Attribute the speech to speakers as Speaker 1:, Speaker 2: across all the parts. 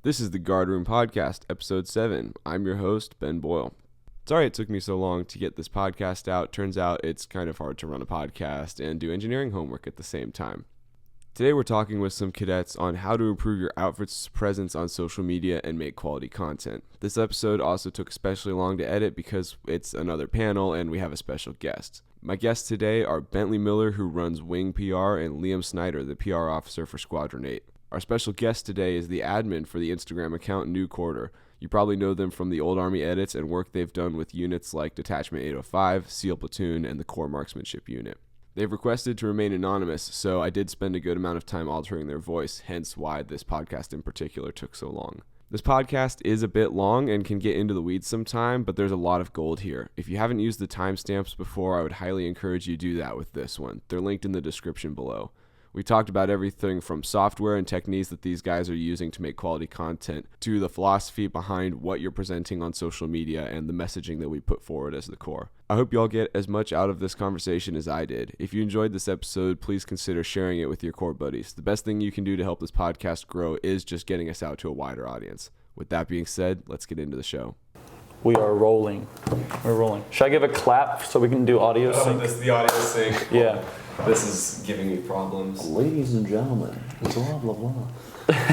Speaker 1: This is the Guard Room Podcast, Episode 7. I'm your host, Ben Boyle. Sorry it took me so long to get this podcast out. Turns out it's kind of hard to run a podcast and do engineering homework at the same time. Today we're talking with some cadets on how to improve your outfit's presence on social media and make quality content. This episode also took especially long to edit because it's another panel and we have a special guest. My guests today are Bentley Miller, who runs Wing PR, and Liam Snyder, the PR officer for Squadron 8. Our special guest today is the admin for the Instagram account newcorpsder. You probably know them from the old Army edits and work they've done with units like Detachment 805, SEAL Platoon, and the Core Marksmanship Unit. They've requested to remain anonymous, so I did spend a good amount of time altering their voice, hence why this podcast in particular took so long. This podcast is a bit long and can get into the weeds sometime, but there's a lot of gold here. If you haven't used the timestamps before, I would highly encourage you to do that with this one. They're linked in the description below. We talked about everything from software and techniques that these guys are using to make quality content to the philosophy behind what you're presenting on social media and the messaging that we put forward as the core. I hope you all get as much out of this conversation as I did. If you enjoyed this episode, please consider sharing it with your core buddies. The best thing you can do to help this podcast grow is just getting us out to a wider audience. With that being said, let's get into the show.
Speaker 2: We are rolling. We're rolling. Should I give a clap so we can do audio sync?
Speaker 1: This is the audio sync.
Speaker 2: Yeah.
Speaker 1: This is giving me problems.
Speaker 3: Ladies and gentlemen, blah, blah, blah.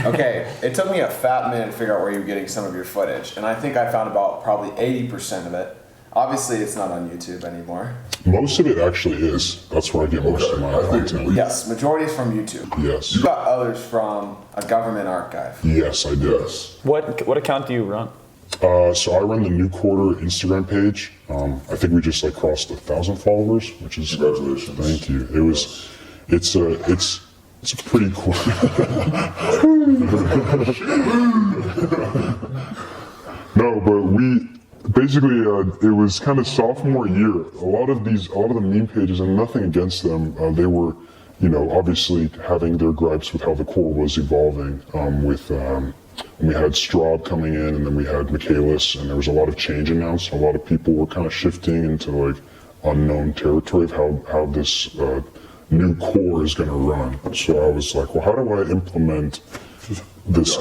Speaker 4: Okay, it took me a fat minute to figure out where you were getting some of your footage, and I think I found about probably 80% of it. Obviously, it's not on YouTube anymore.
Speaker 5: Most of it actually is. That's where I get most of my content.
Speaker 4: Yes, majority is from YouTube.
Speaker 5: Yes.
Speaker 4: You got others from a government archive.
Speaker 5: Yes, I did.
Speaker 2: What account do you run?
Speaker 5: So I run the newcorpsder Instagram page. I think we just crossed 1,000 followers, which is congratulations. Thank you. It's a pretty cool. No, but we basically it was kind of sophomore year. A lot of the meme pages, and nothing against them, they were, obviously having their gripes with how the core was evolving. We had Straub coming in, and then we had Michaelis, and there was a lot of change announced. A lot of people were kind of shifting into unknown territory of how this new core is going to run. So I was like, well, how do I implement this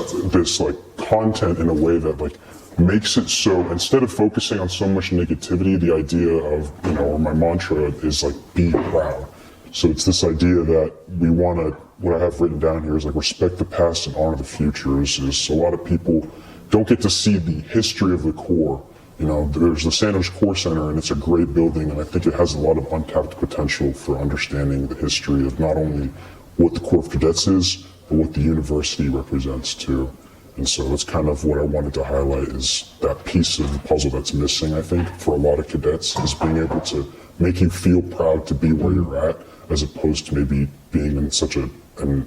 Speaker 5: content in a way that makes it so, instead of focusing on so much negativity, the idea of, or my mantra is be proud. So it's this idea that we want to, what I have written down here is respect the past and honor the future. Is a lot of people don't get to see the history of the core. There's the Sanders Core Center, and it's a great building, and I think it has a lot of untapped potential for understanding the history of not only what the Corps of Cadets is, but what the university represents too. And so that's kind of what I wanted to highlight, is that piece of the puzzle that's missing, I think, for a lot of cadets, is being able to make you feel proud to be where you're at, as opposed to maybe being in such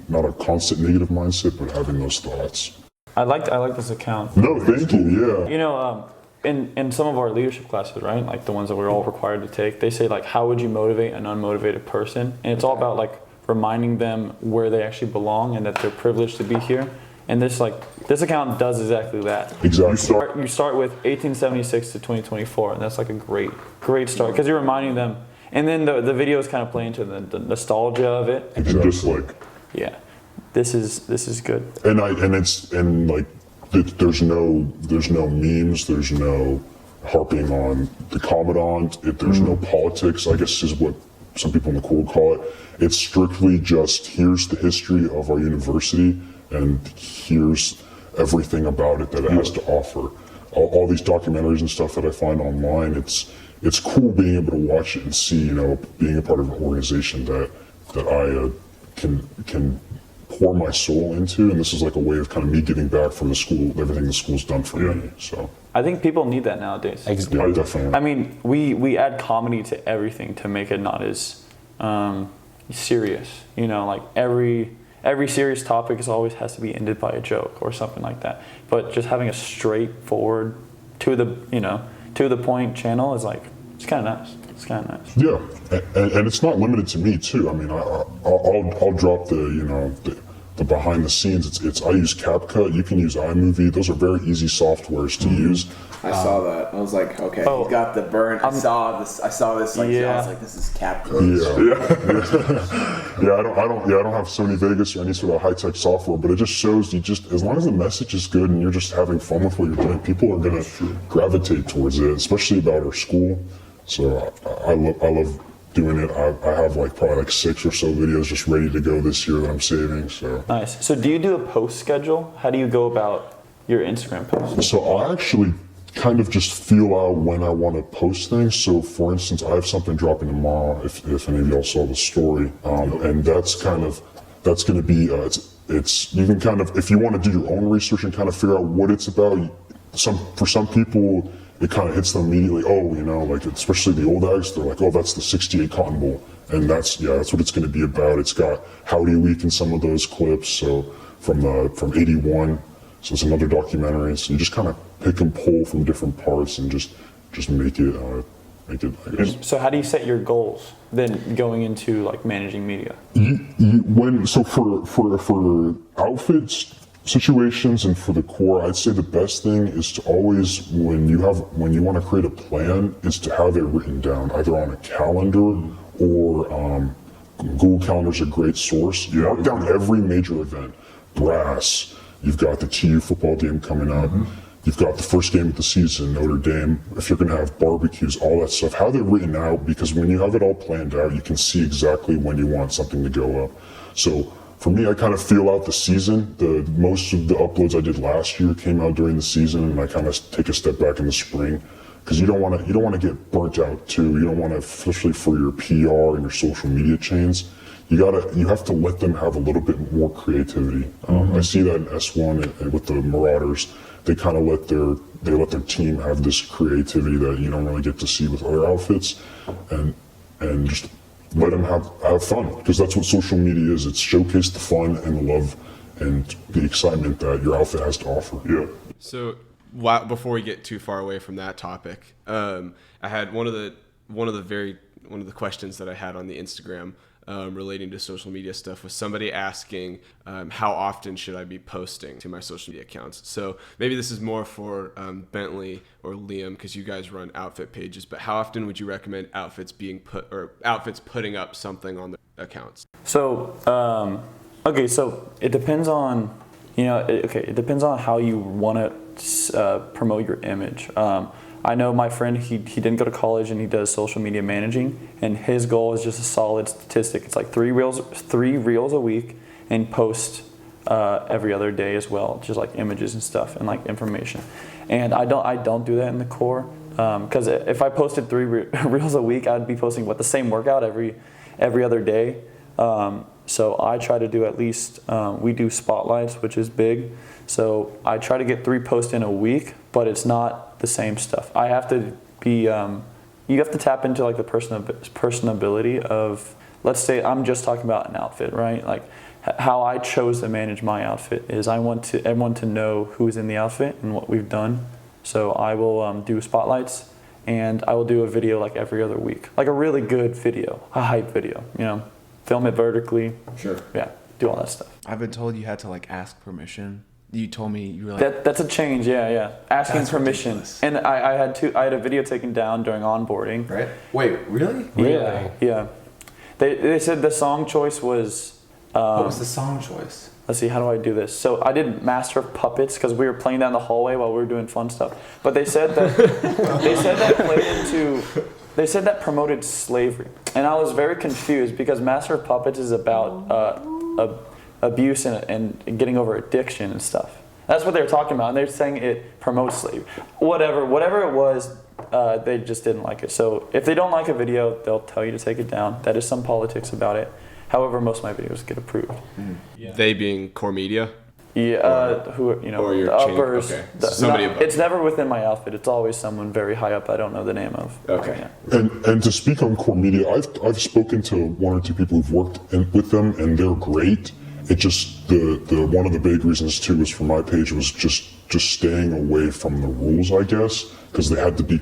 Speaker 5: not a constant negative mindset, but having those thoughts.
Speaker 2: I like this account.
Speaker 5: No, thank you, yeah.
Speaker 2: In some of our leadership classes, right, the ones that we're all required to take, they say how would you motivate an unmotivated person? And it's all about reminding them where they actually belong and that they're privileged to be here. And this account does exactly that.
Speaker 5: Exactly.
Speaker 2: You start with 1876 to 2024, and that's a great start, because you're reminding them. And then the videos kind of play into the nostalgia of it.
Speaker 5: Exactly. Just
Speaker 2: yeah, this is good.
Speaker 5: There's no memes. There's no harping on the commandant. There's no politics, I guess is what some people in the Corps call it. It's strictly just, here's the history of our university, and here's everything about it that it has to offer. All these documentaries and stuff that I find online, it's cool being able to watch it and see, being a part of an organization that I can pour my soul into, and this is a way of kind of me giving back for the school, everything the school's done for me. So I
Speaker 2: think people need that nowadays.
Speaker 5: Exactly. Yeah, definitely.
Speaker 2: I mean, we add comedy to everything to make it not as serious. Every serious topic always has to be ended by a joke or something like that. But just having a straightforward, to the point channel is it's kind of nice. It's kind of nice.
Speaker 5: Yeah, and it's not limited to me too. I mean, I'll drop the the behind the scenes. I use CapCut. You can use iMovie. Those are very easy softwares to use.
Speaker 4: I saw that. I was like, okay, he got the burn. I saw this. Like, I was like, this is CapCut.
Speaker 5: Yeah. I don't have Sony Vegas or any sort of high-tech software, but it just shows as long as the message is good and you're just having fun with what you're doing, people are gonna gravitate towards it, especially about our school. So I love doing it. I have probably 6 or so videos just ready to go this year that I'm saving. So
Speaker 2: nice. So do you do a post schedule? How do you go about your Instagram posts?
Speaker 5: So I actually kind of just feel out when I want to post things. So for instance, I have something dropping tomorrow, if any of y'all saw the story, and that's going to be, it's you can kind of, if you want to do your own research and kind of figure out what it's about, for some people, it kind of hits them immediately, especially the old ags, they're like, oh, that's the 68 Cotton Bowl. And that's what it's going to be about. It's got Howdy Week in some of those clips, so from 81. So it's another documentary. So you just kind of pick and pull from different parts and just make it, I guess.
Speaker 2: So how do you set your goals then going into managing media?
Speaker 5: For outfits situations and for the core, I'd say the best thing is to always, when you want to create a plan, is to have it written down either on a calendar or Google Calendar is a great source. You mark down every major event, brass. You've got the TU football game coming up. You've got the first game of the season, Notre Dame. If you're going to have barbecues, all that stuff, have it written out, because when you have it all planned out, you can see exactly when you want something to go up. So for me, I kind of feel out the season. Most of the uploads I did last year came out during the season, and I kind of take a step back in the spring, because you don't want to get burnt out too. You don't want to, especially for your PR and your social media chains. You have to let them have a little bit more creativity. I see that in S1 and with the Marauders. They kind of let their team have this creativity that you don't really get to see with other outfits, and just let them have fun, because that's what social media is. It's showcase the fun and the love and the excitement that your outfit has to offer. Yeah.
Speaker 1: So before we get too far away from that topic, I had one of the questions that I had on the Instagram relating to social media stuff was somebody asking how often should I be posting to my social media accounts. So maybe this is more for Bentley or Liam, because you guys run outfit pages, but how often would you recommend outfits putting up something on the accounts?
Speaker 2: So so it depends on it depends on how you want to promote your image. I know my friend, he didn't go to college and he does social media managing, and his goal is just a solid statistic. It's like 3 reels a week, and post every other day as well, just like images and stuff and information. And I don't do that in the core, because if I posted 3 reels a week, I'd be posting the same workout every other day. So I try to do at least, we do spotlights, which is big. So I try to get 3 posts in a week, but it's not the same stuff. I have to be, you have to tap into the personability of, let's say I'm just talking about an outfit, right? How I chose to manage my outfit is I want everyone to know who's in the outfit and what we've done. So I will do spotlights, and I will do a video every other week, a really good video, a hype video, film it vertically. Sure. Yeah, do all that stuff.
Speaker 6: I've been told you had to ask permission. You told me you were
Speaker 2: that's a change. Yeah. Asking permission. Ridiculous. And I had a video taken down during onboarding.
Speaker 4: Right. Wait, really?
Speaker 2: Yeah. They said the song choice was.
Speaker 4: What was the song choice?
Speaker 2: Let's see, how do I do this? So I did Master of Puppets because we were playing down the hallway while we were doing fun stuff. But they said that they said that promoted slavery, and I was very confused because Master of Puppets is about abuse and getting over addiction and stuff. That's what they were talking about, and they're saying it promotes slavery. Whatever it was, they just didn't like it. So if they don't like a video, they'll tell you to take it down. That is some politics about it. However, most of my videos get approved.
Speaker 1: Yeah. They being core media?
Speaker 2: Yeah, or your the
Speaker 1: chain.
Speaker 2: uppers.
Speaker 1: Okay. Somebody above.
Speaker 2: It's never within my outfit. It's always someone very high up I don't know the name of.
Speaker 1: Okay.
Speaker 2: Yeah.
Speaker 5: And to speak on core media, I've spoken to 1 or 2 people who've worked with them, and they're great. It just the one of the big reasons too was for my page was just staying away from the rules, I guess, because they have to be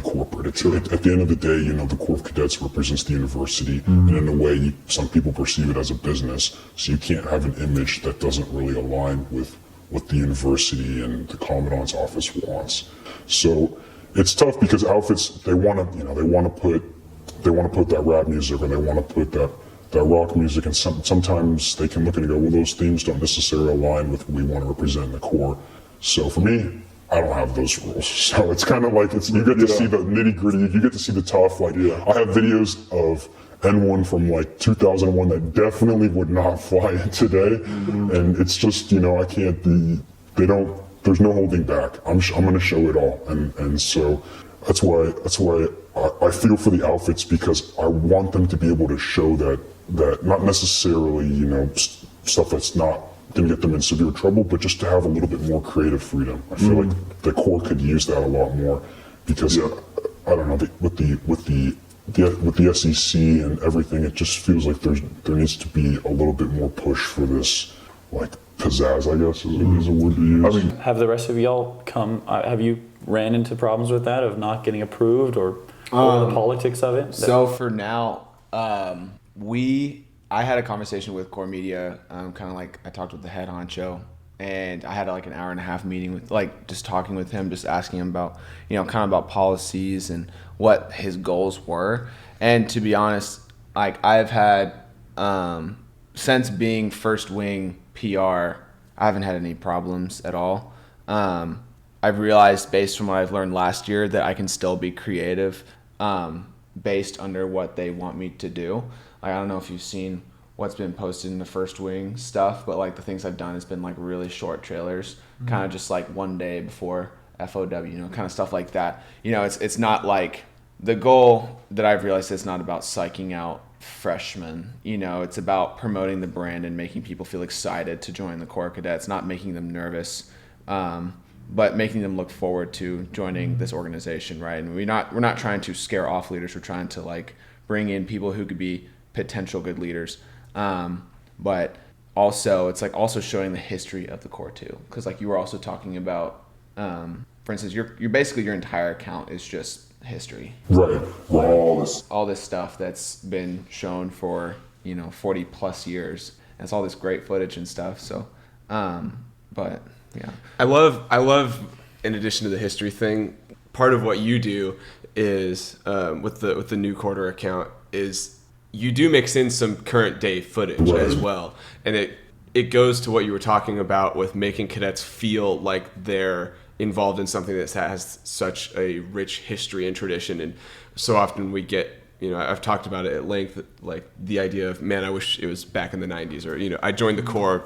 Speaker 5: corporate. At the end of the day, the Corps of Cadets represents the university, and in a way, some people perceive it as a business. So you can't have an image that doesn't really align with what the university and the commandant's office wants. So it's tough because outfits, they want to put that rap music, or they want to put that rock music, and sometimes they can look at it and go, well, those themes don't necessarily align with what we want to represent in the Corps. So for me, I don't have those rules. So it's kind of like, you get to see the nitty gritty, you get to see the tough, I have videos of N1 from 2001 that definitely would not fly in today. And it's just, I can't be, there's no holding back. I'm going to show it all. And so that's why I feel for the outfits, because I want them to be able to show that not necessarily, stuff that's not going to get them in severe trouble, but just to have a little bit more creative freedom. I feel like the Corps could use that a lot more, because I don't know, with the SEC and everything, it just feels like there needs to be a little bit more push for this, pizzazz, I guess is a word to use.
Speaker 2: Have the rest of y'all have you ran into problems with that, of not getting approved, or the politics of it?
Speaker 6: So for now, I had a conversation with Core Media, kind of like I talked with the head honcho, and I had an hour and a half meeting with, just talking with him, just asking him about, kind of about policies and what his goals were. And to be honest, I've had, since being first wing PR, I haven't had any problems at all. I've realized, based on what I've learned last year, that I can still be creative, based under what they want me to do. I don't know if you've seen what's been posted in the first wing stuff, but the things I've done has been really short trailers, kind of just one day before FOW, kind of stuff like that. It's not the goal that I've realized is not about psyching out freshmen. It's about promoting the brand and making people feel excited to join the Corps of Cadets, not making them nervous, but making them look forward to joining this organization, right? And we're not trying to scare off leaders. We're trying to bring in people who could be potential good leaders, but also it's also showing the history of the Corps too, because you were also talking about, for instance, you're basically, your entire account is just history,
Speaker 5: right?
Speaker 6: All this stuff that's been shown for 40 plus years, and it's all this great footage and stuff. So but yeah,
Speaker 1: I love in addition to the history thing, part of what you do is with the New Quarter account is you do mix in some current day footage as well, and it goes to what you were talking about with making cadets feel like they're involved in something that has such a rich history and tradition. And so often we get, I've talked about it at length, the idea of, man, I wish it was back in the 90s, or I joined the Corps,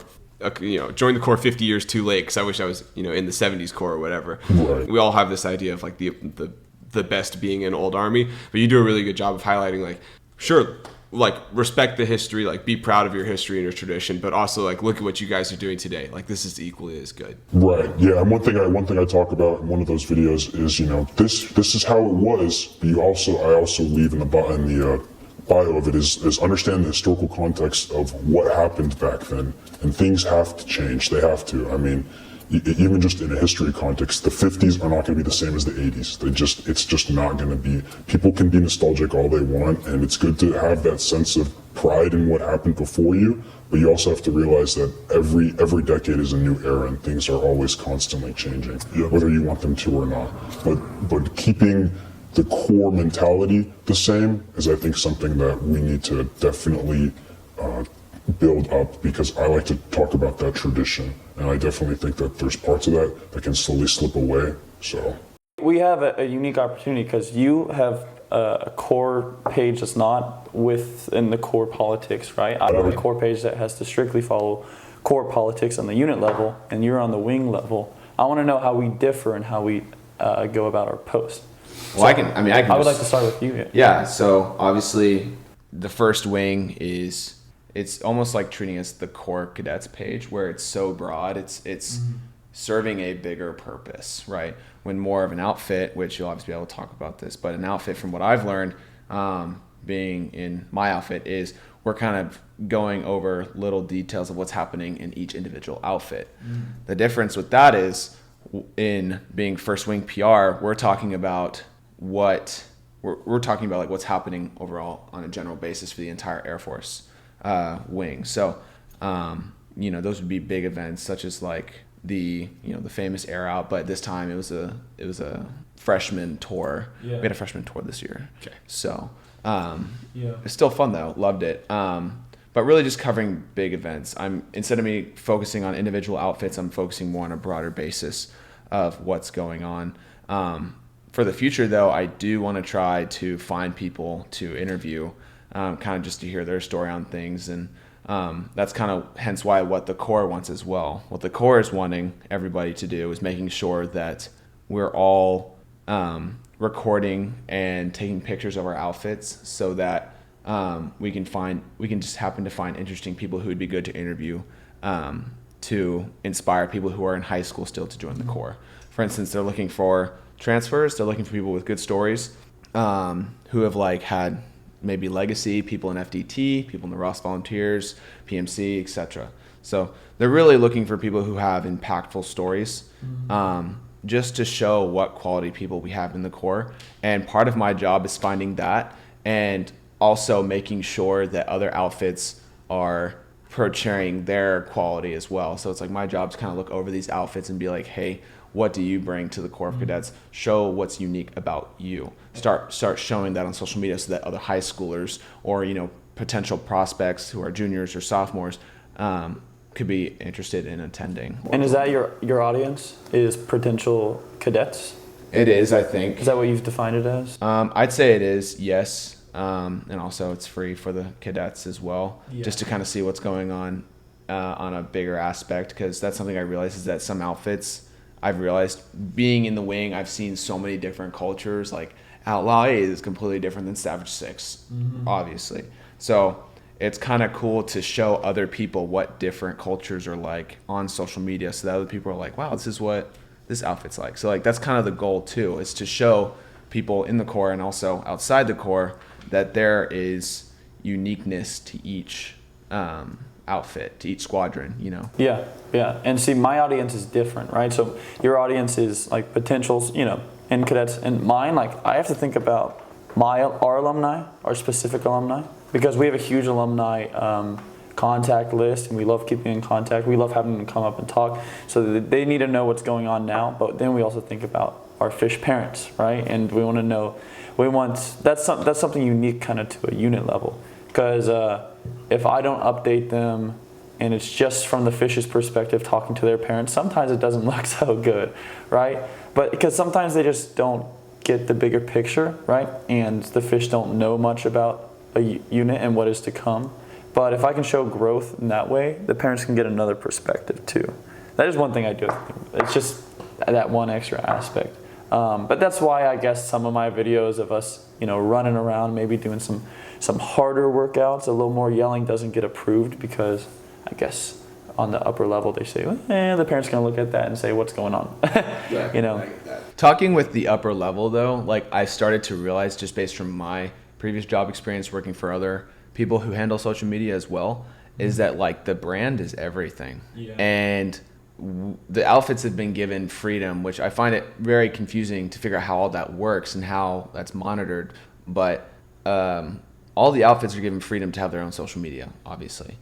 Speaker 1: joined the Corps 50 years too late because I wish I was in the 70s Corps or whatever.
Speaker 5: Right.
Speaker 1: We all have this idea of the best being an old army, but you do a really good job of highlighting sure, respect the history, be proud of your history and your tradition, but also look at what you guys are doing today. This is equally as good.
Speaker 5: Right. Yeah. And one thing I talk about in one of those videos is, this is how it was. But I also leave in the bio of it is understand the historical context of what happened back then, and things have to change. They have to. Even just in a history context, the 50s are not going to be the same as the 80s. It's just not going to be. People can be nostalgic all they want, and it's good to have that sense of pride in what happened before you, but you also have to realize that every decade is a new era, and things are always constantly changing, whether you want them to or not. But keeping the core mentality the same is, I think, something that we need to definitely build up, because I like to talk about that tradition, and I definitely think that there's parts of that can slowly slip away. So
Speaker 2: we have a unique opportunity, because you have a core page that's not within the core politics, right? I have a core page that has to strictly follow core politics on the unit level, and you're on the wing level. I want to know how we differ and how we go about our post.
Speaker 6: Well, I
Speaker 2: would like to start with you.
Speaker 6: Yeah. So obviously, the first wing is, it's almost like treating it as the Corps Cadets page, where it's so broad. It's serving a bigger purpose, right? When more of an outfit, which you'll obviously be able to talk about this, but an outfit, from what I've learned, being in my outfit, is we're kind of going over little details of what's happening in each individual outfit. The difference with that is, in being First Wing PR, we're talking about what we're talking about, like what's happening overall on a general basis for the entire Air Force wing. So, those would be big events such as like the famous Air Out, but this time it was a freshman tour. Yeah. We had a freshman tour this year. Okay. So, it's still fun though. Loved it. But really just covering big events. Instead of me focusing on individual outfits, I'm focusing more on a broader basis of what's going on. For the future though, I do want to try to find people to interview, kind of just to hear their story on things. And that's kind of hence why what the Corps wants as well. What the Corps is wanting everybody to do is making sure that we're all recording and taking pictures of our outfits so that we can just happen to find interesting people who would be good to interview to inspire people who are in high school still to join the Corps. For instance, they're looking for transfers. They're looking for people with good stories who have like had maybe legacy, people in FDT, people in the Ross Volunteers, PMC, etc. So they're really looking for people who have impactful stories, just to show what quality people we have in the Corps. And part of my job is finding that and also making sure that other outfits are portraying their quality as well. So it's like my job to kind of look over these outfits and be like, hey, what do you bring to the Corps of Cadets? Show what's unique about you. Start showing that on social media so that other high schoolers or potential prospects who are juniors or sophomores could be interested in attending. And
Speaker 2: is that your audience? Is potential cadets?
Speaker 6: It is, I think.
Speaker 2: Is that what you've defined it as?
Speaker 6: I'd say it is, yes. And also it's free for the cadets as well, just to kind of see what's going on a bigger aspect, because that's something I realized is that some outfits I've realized being in the wing, I've seen so many different cultures. Like Outlaw 8 is completely different than Savage 6, obviously. So it's kind of cool to show other people what different cultures are like on social media so that other people are like, wow, this is what this outfit's like. So like that's kind of the goal too, is to show people in the Corps and also outside the Corps that there is uniqueness to each outfit, to each squadron,
Speaker 2: Yeah. And see, my audience is different, right? So your audience is like potentials, in cadets, and mine, like I have to think about our alumni, our specific alumni, because we have a huge alumni contact list, and we love keeping in contact. We love having them come up and talk, so that they need to know what's going on now. But then we also think about our fish parents, right? And we want to know. That's something unique, kind of to a unit level, because if I don't update them, and it's just from the fish's perspective talking to their parents, sometimes it doesn't look so good, right? But because sometimes they just don't get the bigger picture, right? And the fish don't know much about a unit and what is to come. But if I can show growth in that way, the parents can get another perspective too. That is one thing I do. It's just that one extra aspect. But that's why I guess some of my videos of us, running around, maybe doing some harder workouts, a little more yelling doesn't get approved, because I guess on the upper level they say, the parents going to look at that and say, what's going on?
Speaker 6: Talking with the upper level though, like I started to realize, just based from my previous job experience working for other people who handle social media as well, is that like the brand is everything. And the outfits have been given freedom, which I find it very confusing to figure out how all that works and how that's monitored. But all the outfits are given freedom to have their own social media, obviously.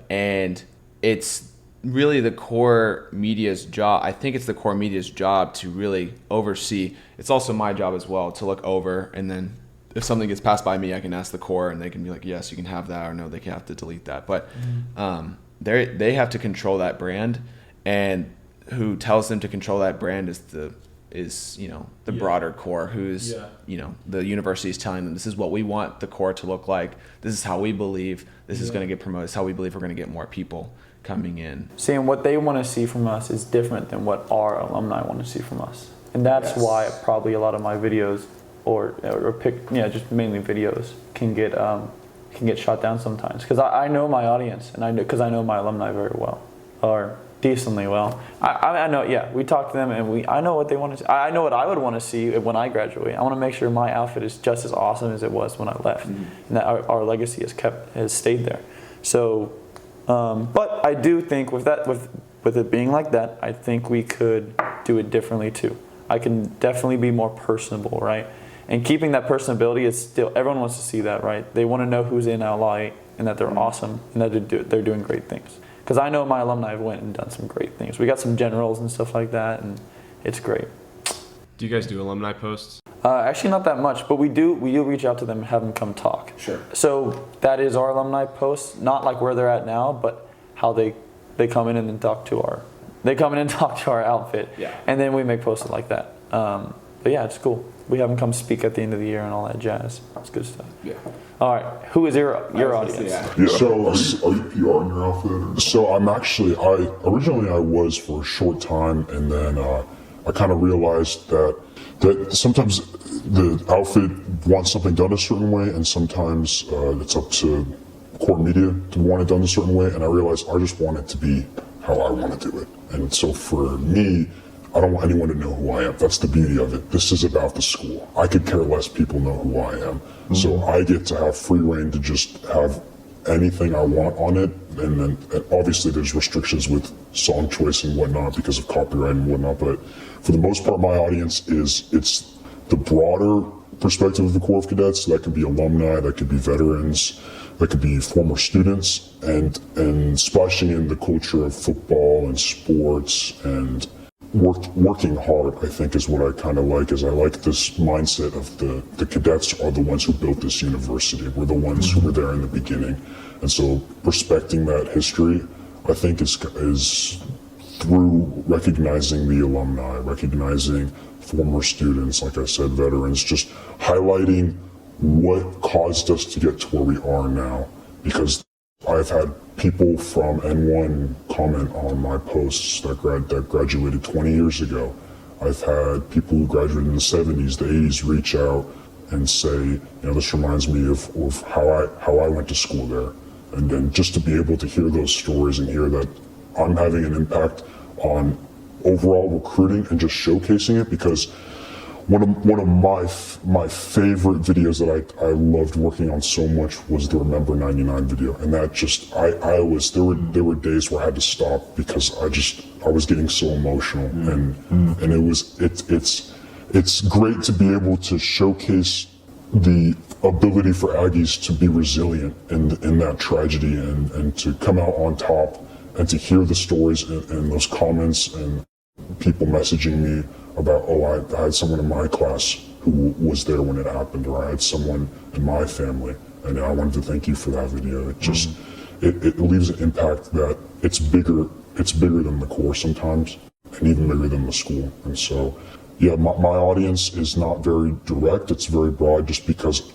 Speaker 6: And it's really the Corps media's job. I think it's the Corps media's job to really oversee. It's also my job as well to look over, and then if something gets passed by me, I can ask the Corps, and they can be like, yes, you can have that, or no, they can have to delete that. But they have to control that brand, and who tells them to control that brand is the broader Corps, who's the university is telling them, this is what we want the Corps to look like, this is how we believe this is going to get promoted, this is how we believe we're going to get more people coming in.
Speaker 2: See, and what they want to see from us is different than what our alumni want to see from us, and that's why probably a lot of my videos or just mainly videos can get shot down sometimes, because I know my audience, and I know my alumni very well, or decently well. I know, we talk to them, and I know what they want to see. I know what I would want to see when I graduate. I want to make sure my outfit is just as awesome as it was when I left, and that our legacy has stayed there. So, but I do think with it being like that, I think we could do it differently too. I can definitely be more personable, right? And keeping that personability is still, everyone wants to see that, right? They want to know who's in LI and that they're awesome and that they're doing great things. Because I know my alumni have went and done some great things. We got some generals and stuff like that, and it's great.
Speaker 1: Do you guys do alumni posts?
Speaker 2: Actually, not that much, but we do reach out to them and have them come talk.
Speaker 4: Sure.
Speaker 2: So that is our alumni post, not like where they're at now, but how they come in and talk to our outfit.
Speaker 4: Yeah.
Speaker 2: And then we make posts like that. But yeah, it's cool. We have them come speak at the end of the year and all that jazz. It's good stuff.
Speaker 4: Yeah.
Speaker 2: All right, who is your audience?
Speaker 5: Yeah. So are you PR in your outfit? So I'm actually, originally I was for a short time, and then I kind of realized that sometimes the outfit wants something done a certain way, and sometimes it's up to core media to want it done a certain way, and I realized I just want it to be how I want to do it. And so for me, I don't want anyone to know who I am. That's the beauty of it. This is about the school. I could care less people know who I am. Mm-hmm. So I get to have free reign to just have anything I want on it. And then obviously there's restrictions with song choice and whatnot because of copyright and whatnot. But for the most part, my audience it's the broader perspective of the Corps of Cadets. So that could be alumni, that could be veterans, that could be former students, and splashing in the culture of football and sports and working hard, I think, is what I kind of like. Is I like this mindset of the cadets are the ones who built this university. We're the ones who were there in the beginning, and so respecting that history, I think, is through recognizing the alumni, recognizing former students, like I said, veterans, just highlighting what caused us to get to where we are now. Because I've had people from N1 comment on my posts that graduated 20 years ago. I've had people who graduated in the 70s, the 80s reach out and say, this reminds me of how I went to school there. And then just to be able to hear those stories and hear that I'm having an impact on overall recruiting and just showcasing it, because one of my favorite videos that I loved working on so much was the Remember 99 video, and that just there were days where I had to stop because I was getting so emotional, and it's great to be able to showcase the ability for Aggies to be resilient in that tragedy and to come out on top, and to hear the stories and those comments and people messaging me about, I had someone in my class who was there when it happened, or I had someone in my family, and I wanted to thank you for that video. It just it leaves an impact that it's bigger than the Corps sometimes, and even bigger than the school. And so, yeah, my audience is not very direct, it's very broad, just because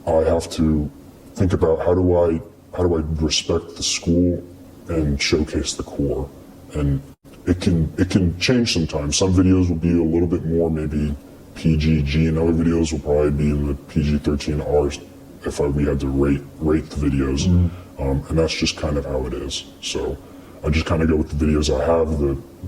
Speaker 5: I have to think about how do I respect the school and showcase the Corps. And it can change sometimes. Some videos will be a little bit more maybe PG, and other videos will probably be in the PG-13R if we had to rate the videos. And that's just kind of how it is. So I just kind of go with the videos I have,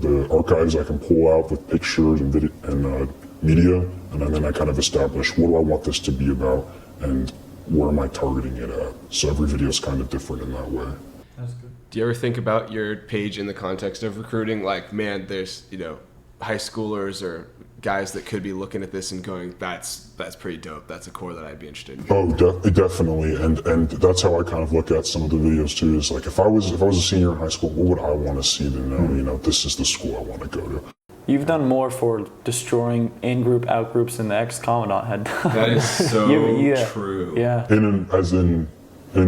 Speaker 5: the archives I can pull out with pictures and video and media, and then I kind of establish what do I want this to be about and where am I targeting it at. So every video is kind of different in that way.
Speaker 2: That's good.
Speaker 1: Do you ever think about your page in the context of recruiting? Like, man, there's, high schoolers or guys that could be looking at this and going, that's pretty dope. That's a Corps that I'd be interested in.
Speaker 5: Oh, definitely. And that's how I kind of look at some of the videos too, is like, if I was a senior in high school, what would I want to see to know, this is the school I want to go to.
Speaker 2: You've done more for destroying in-group, out-groups than the ex-commandant had done.
Speaker 1: That is so true.
Speaker 2: Yeah.
Speaker 5: In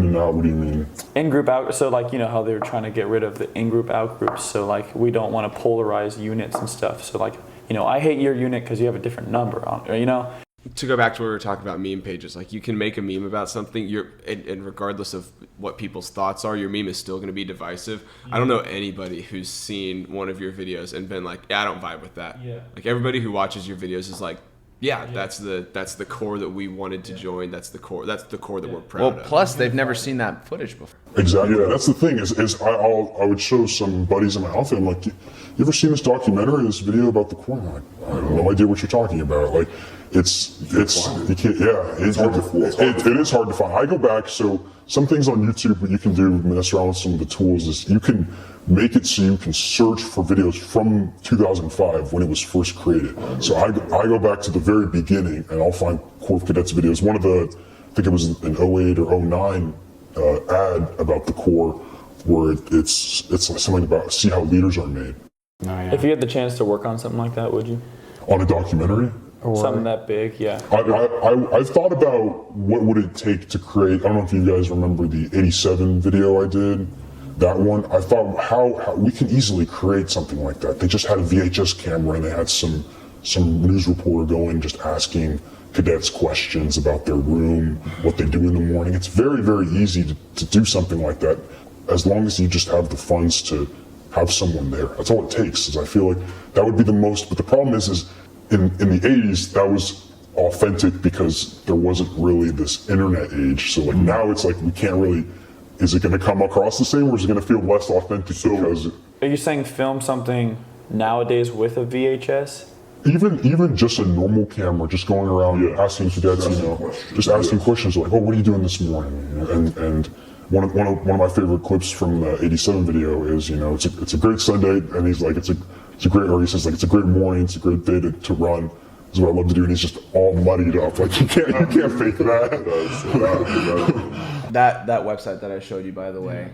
Speaker 5: and out, what do you mean?
Speaker 2: In-group, out, so like, how they were trying to get rid of the in-group, out-groups. So like, we don't want to polarize units and stuff. So like, I hate your unit because you have a different number on it,
Speaker 1: To go back to where we were talking about meme pages, like you can make a meme about something, and regardless of what people's thoughts are, your meme is still going to be divisive. I don't know anybody who's seen one of your videos and been like, I don't vibe with that.
Speaker 2: Yeah.
Speaker 1: Like everybody who watches your videos is like, that's the Corps that we wanted to join. That's the Corps that we're proud of.
Speaker 6: Plus they've never seen that footage before.
Speaker 5: Exactly. Yeah, that's the thing is I would show some buddies in my outfit. I'm like, you ever seen this documentary, this video about the Corps? I'm like, I have no idea what you're talking about. Like, it's you can't, it is hard to find. I go back, so some things on YouTube that you can do, mess around with some of the tools, is you can make it so you can search for videos from 2005 when it was first created. So I go back to the very beginning and I'll find Corps of Cadets videos. One of the, I think it was an 08 or 09 ad about the Corps where it's something about see how leaders are made.
Speaker 2: Oh, yeah. If you had the chance to work on something like that, would you?
Speaker 5: On a documentary?
Speaker 2: Or something that big, yeah.
Speaker 5: I've thought about what would it take to create, I don't know if you guys remember the 87 video I did, that one. I thought how we can easily create something like that. They just had a VHS camera and they had some news reporter going just asking cadets questions about their room, what they do in the morning. It's very, very easy to do something like that as long as you just have the funds to have someone there. That's all it takes. Is I feel like that would be the most, but the problem is in the 80s, that was authentic because there wasn't really this internet age. So like now it's like we can't really, is it going to come across the same or is it going to feel less authentic because...
Speaker 2: Are you saying film something nowadays with a VHS?
Speaker 5: Even just a normal camera, just going around asking cadets, just asking questions like, oh, what are you doing this morning? And one of my favorite clips from the 87 video is, it's a great Sunday, and he's like, it's a great, or he says like, it's a great morning, it's a great day to run. This is what I love to do, and he's just all muddied up. Like you can't fake that.
Speaker 6: That website that I showed you, by the way,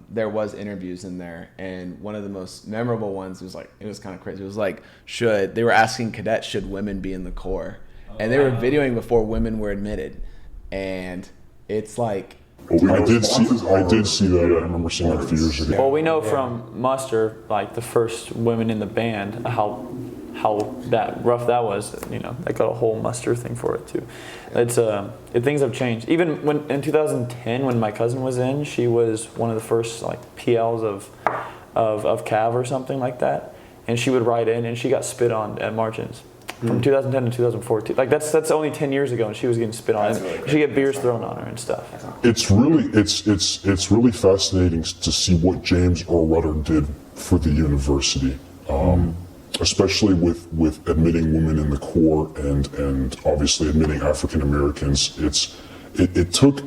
Speaker 6: there was interviews in there, and one of the most memorable ones was like, it was kind of crazy. It was like, they were asking cadets, should women be in the Corps? And they were videoing before women were admitted, and it's like.
Speaker 5: I did see that. I remember seeing that a few years ago.
Speaker 2: Well, we know from muster, like the first women in the band, how that rough that was. They got a whole muster thing for it too. Things have changed. Even when in 2010, when my cousin was in, she was one of the first like PLs of Cav or something like that, and she would ride in and she got spit on at margins. From 2010 to 2014, like that's only 10 years ago, and she was getting spit on. She get beers thrown on her and stuff.
Speaker 5: It's really fascinating to see what James Earl Rudder did for the university, especially with admitting women in the Corps and obviously admitting African Americans. It took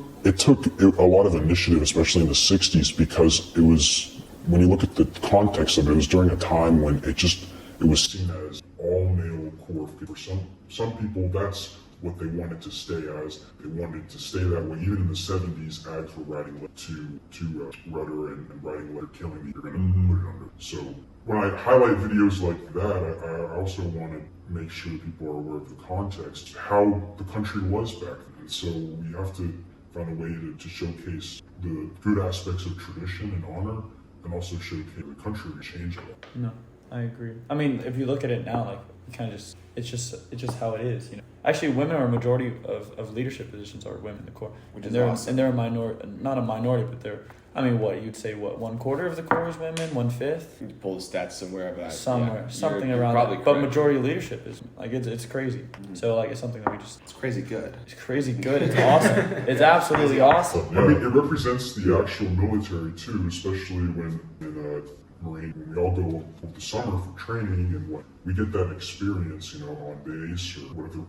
Speaker 5: a lot of initiative, especially in the 60s, because it was, when you look at the context of it, it was during a time when it was seen as all male Corps. For some people, that's what they wanted to stay as. They wanted to stay that way. Even in the 70s, ads were writing to Rudder and writing letter killing me. You're going to put it under. So when I highlight videos like that, I also want to make sure people are aware of the context, how the country was back then. So we have to find a way to showcase the good aspects of tradition and honor, and also showcase the country change a lot.
Speaker 2: No, I agree. I mean, if you look at it now, like kind of just it's just how it is. Actually, women are a majority of leadership positions are women in the Corps,
Speaker 6: which is awesome.
Speaker 2: And they're a minority, not a minority, but they're. I mean, you'd say 1/4 of the Corps is women, 1/5.
Speaker 6: You pull the stats somewhere about
Speaker 2: something around that. But majority leadership is like it's crazy. Mm-hmm. So like it's something that
Speaker 6: it's crazy good.
Speaker 2: It's crazy good. It's awesome. It's absolutely awesome.
Speaker 5: I mean, it represents the actual military too, especially when in Marine, when we all go over the summer for training and we get that experience, on base or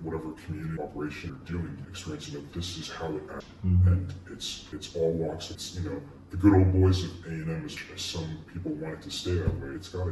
Speaker 5: whatever community operation you're doing, experiencing that this is how it acts. And it's all walks. It's the good old boys of A&M, as some people want it to stay that way.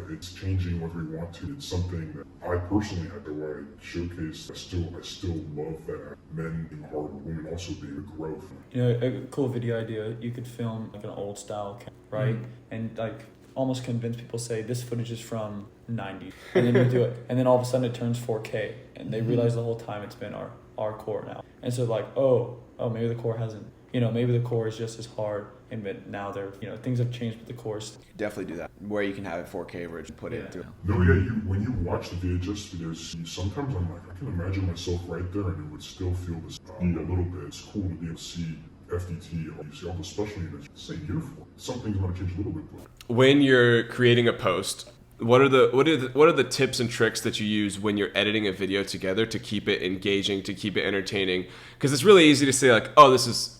Speaker 5: It's changing whether we want to. It's something that I personally had to showcase. I still love that. Men being hard, women also being a growth.
Speaker 2: A cool video idea. You could film like an old style, right? And like almost convince people, say this footage is from 90s, and then you do it, and then all of a sudden it turns 4K, and they realize the whole time it's been our Corps now, and so like oh maybe the Corps hasn't, maybe the Corps is just as hard, and but now they're things have changed with the Corps.
Speaker 6: Definitely do that where you can have it 4K where you put it through.
Speaker 5: No, when you watch the VHS videos, sometimes I'm like, I can imagine myself right there, and it would still feel this a little bit. It's cool to be able to see FDT, you see all the special units, same uniform. Some things might change a little bit.
Speaker 1: When you're creating a post, what are the tips and tricks that you use when you're editing a video together to keep it engaging, to keep it entertaining? Because it's really easy to say like, oh, this is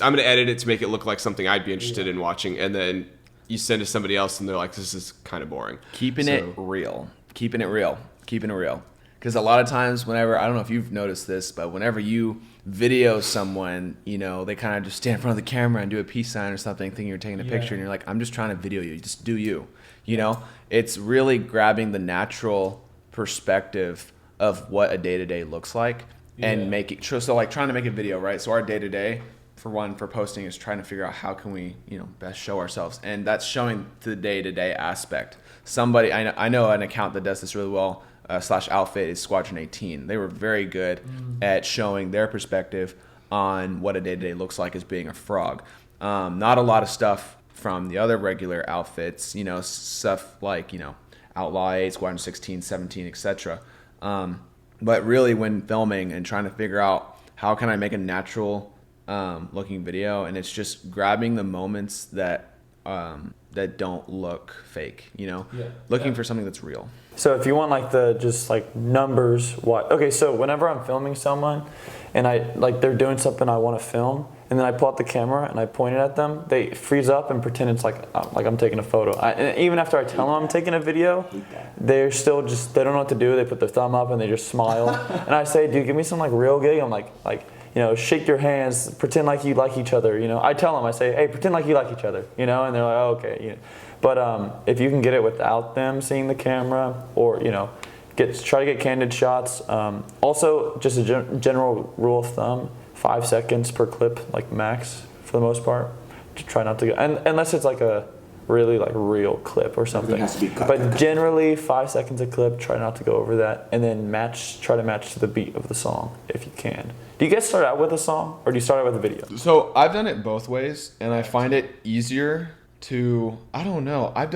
Speaker 1: I'm going to edit it to make it look like something I'd be interested in watching, and then you send to somebody else and they're like, this is kind of boring.
Speaker 6: Keeping it real. Because a lot of times whenever, I don't know if you've noticed this, but whenever you video someone, you know, they kind of just stand in front of the camera and do a peace sign or something, thinking you're taking a picture, and you're like, I'm just trying to video you. Just do you. You know? It's really grabbing the natural perspective of what a day-to-day looks like and making, so like trying to make a video, right? So our day-to-day, for posting is trying to figure out how can we, you know, best show ourselves. And that's showing the day-to-day aspect. Somebody, I know an account that does this really well, /outfit is Squadron 18. They were very good at showing their perspective on what a day-to-day looks like as being a frog. Not a lot of stuff from the other regular outfits, you know, stuff like, you know, Outlaw 8, Squadron 16, 17, etc. But really when filming and trying to figure out how can I make a natural looking video, and it's just grabbing the moments that don't look fake, you know, looking for something that's real.
Speaker 2: So if you want like the just like numbers, okay, so whenever I'm filming someone and they're doing something I want to film, and then I pull out the camera and I point it at them, they freeze up and pretend it's like I'm taking a photo. And even after I tell them I'm taking a video, they're still just, they don't know what to do. They put their thumb up and they just smile. And I say, dude, give me some like real gig. I'm like, you know, shake your hands, pretend like you like each other, you know. I tell them, I say, hey, pretend like you like each other, you know, and they're like, oh, okay. You know. But if you can get it without them seeing the camera, or, you know, try to get candid shots. Also, just a general rule of thumb, 5 seconds per clip, like max for the most part. To try not to go, and unless it's like a really like real clip or something.
Speaker 3: It has to be cut.
Speaker 2: But generally 5 seconds a clip, try not to go over that, and then try to match to the beat of the song if you can. Do you guys start out with a song, or do you start out with a video?
Speaker 6: So I've done it both ways, and I find it easier to, I don't know, I've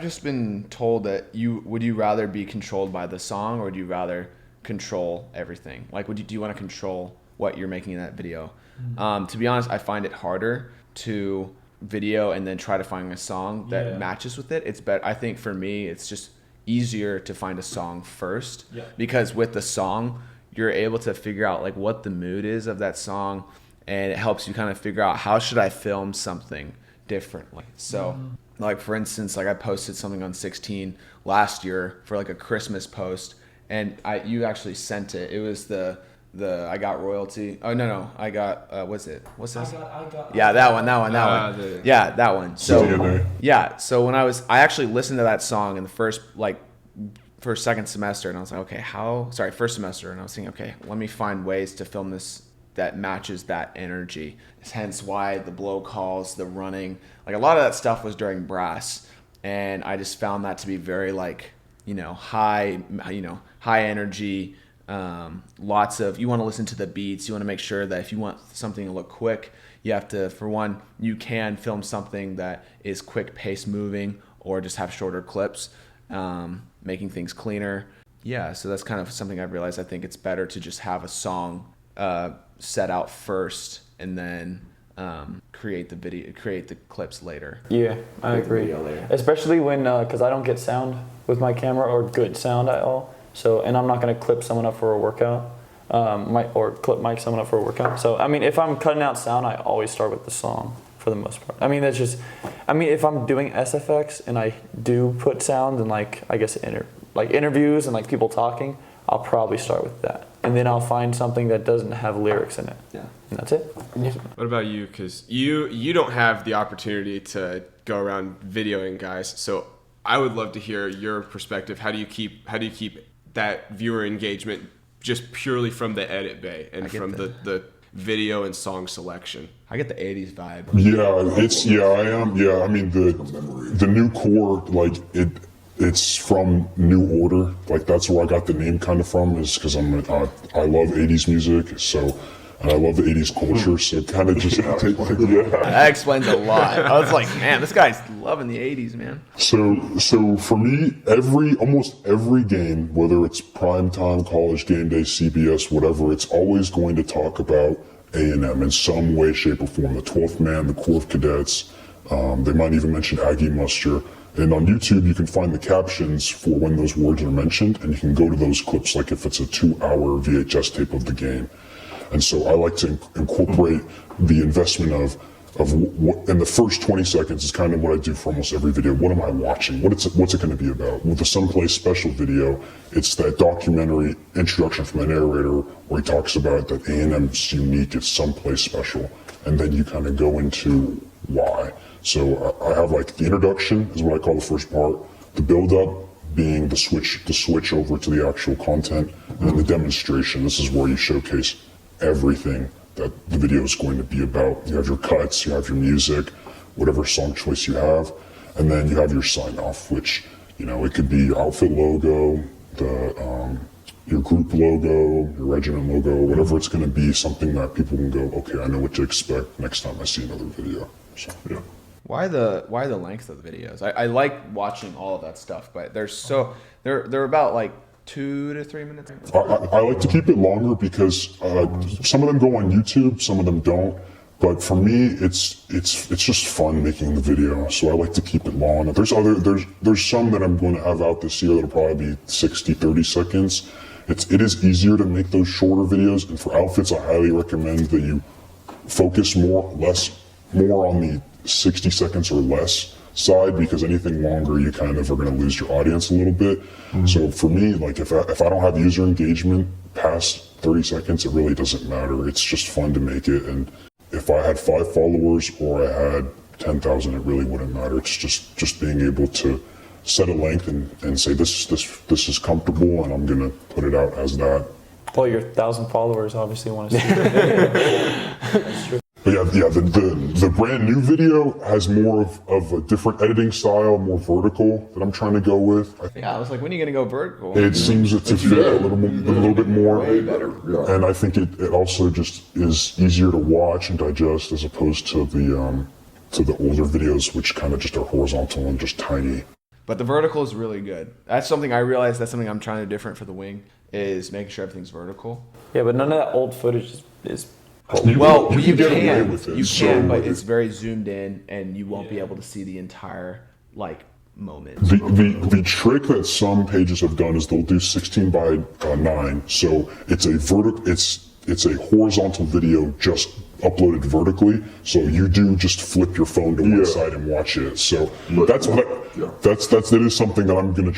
Speaker 6: just been told that would you rather be controlled by the song, or do you rather control everything? Like, do you want to control what you're making in that video? To be honest, I find it harder to video and then try to find a song that matches with it. It's better. I think for me, it's just easier to find a song first, because with the song, you're able to figure out like what the mood is of that song, and it helps you kind of figure out how should I film something differently. So like for instance, like I posted something on 16 last year for like a Christmas post, and you actually sent it. It was the I got royalty. Oh no, I got what's this? Yeah, that one. Yeah, that one. So yeah, so when I actually listened to that song in the first second semester, and I was like, first semester, and I was thinking, okay, let me find ways to film this that matches that energy. Hence why the blow calls, the running, like a lot of that stuff was during brass, and I just found that to be very like, you know, high energy. Lots of, you want to listen to the beats. You want to make sure that if you want something to look quick, you have to, for one, you can film something that is quick pace moving, or just have shorter clips, making things cleaner. Yeah, so that's kind of something I've realized. I think it's better to just have a song set out first, and then create the clips later.
Speaker 2: Yeah, I agree. Especially when, because I don't get sound with my camera, or good sound at all. So, and I'm not going to clip someone up for a workout, or clip mic someone up for a workout. So, I mean, if I'm cutting out sound, I always start with the song for the most part. I mean, if I'm doing SFX and I do put sound and like, I guess, interviews and like people talking, I'll probably start with that. And then I'll find something that doesn't have lyrics in it. Yeah. And that's it. Yeah.
Speaker 1: What about you? Because you don't have the opportunity to go around videoing guys. So I would love to hear your perspective. How do you keep that viewer engagement just purely from the edit bay and from the video and song selection?
Speaker 6: I get the 80s vibe.
Speaker 5: I am. Yeah, I mean the new core, like it's from New Order. Like that's where I got the name kind of from, is because I love 80s music, so. And I love the 80s culture, so kind of just
Speaker 6: That explains a lot. I was like, man, this guy's loving the 80s, man.
Speaker 5: So for me, almost every game, whether it's primetime, college game day, CBS, whatever, it's always going to talk about A&M in some way, shape, or form. The 12th Man, the Corps of Cadets. They might even mention Aggie Muster. And on YouTube, you can find the captions for when those words are mentioned, and you can go to those clips like if it's a 2-hour VHS tape of the game. And so I like to incorporate the investment of what in the first 20 seconds is kind of what I do for almost every video. What am I watching? What's it going to be about? With the Someplace Special video, it's that documentary introduction from the narrator where he talks about that A&M's unique, it's Someplace Special, and then you kind of go into why. So I have like the introduction is what I call the first part, the build up being the switch over to the actual content, and then the demonstration. This is where you showcase everything that the video is going to be about. You have your cuts, you have your music, whatever song choice you have, and then you have your sign off, which, you know, it could be your outfit logo, your group logo, your regiment logo, whatever it's going to be, something that people can go, okay, I know what to expect next time I see another video. So, yeah.
Speaker 6: Why the length of the videos? I like watching all of that stuff, but they're about like 2 to 3 minutes.
Speaker 5: I like to keep it longer because some of them go on YouTube, some of them don't. But for me, it's just fun making the video, so I like to keep it long. There's some that I'm going to have out this year that'll probably be 60, 30 seconds. It is easier to make those shorter videos, and for outfits, I highly recommend that you focus more on the 60 seconds or less side, because anything longer you kind of are going to lose your audience a little bit. So for me, like if I don't have user engagement past 30 seconds, it really doesn't matter. It's just fun to make it, and if I had 5 followers or I had 10,000, it really wouldn't matter. It's just being able to set a length and say this is comfortable, and I'm gonna put it out as that.
Speaker 2: Well, your 1,000 followers obviously want to see it. That's true.
Speaker 5: But yeah, the brand new video has more of a different editing style, more vertical that I'm trying to go with.
Speaker 6: I was like, when are you gonna go vertical?
Speaker 5: It seems to fit a little bit more.
Speaker 6: Way better.
Speaker 5: Yeah. And I think it also just is easier to watch and digest as opposed to the older videos, which kind of just are horizontal and just tiny.
Speaker 6: But the vertical is really good. That's something I realized. That's something I'm trying to do different for the wing, is making sure everything's vertical.
Speaker 2: Yeah, but none of that old footage is
Speaker 6: Well, you
Speaker 5: get away
Speaker 6: can,
Speaker 5: with it.
Speaker 6: you
Speaker 5: So,
Speaker 6: can, but it's very zoomed in, and you won't be able to see the entire moment.
Speaker 5: The trick that some pages have done is they'll do 16 by 9, so it's a horizontal video just uploaded vertically. So you do just flip your phone to one side and watch it. So that is something that I'm gonna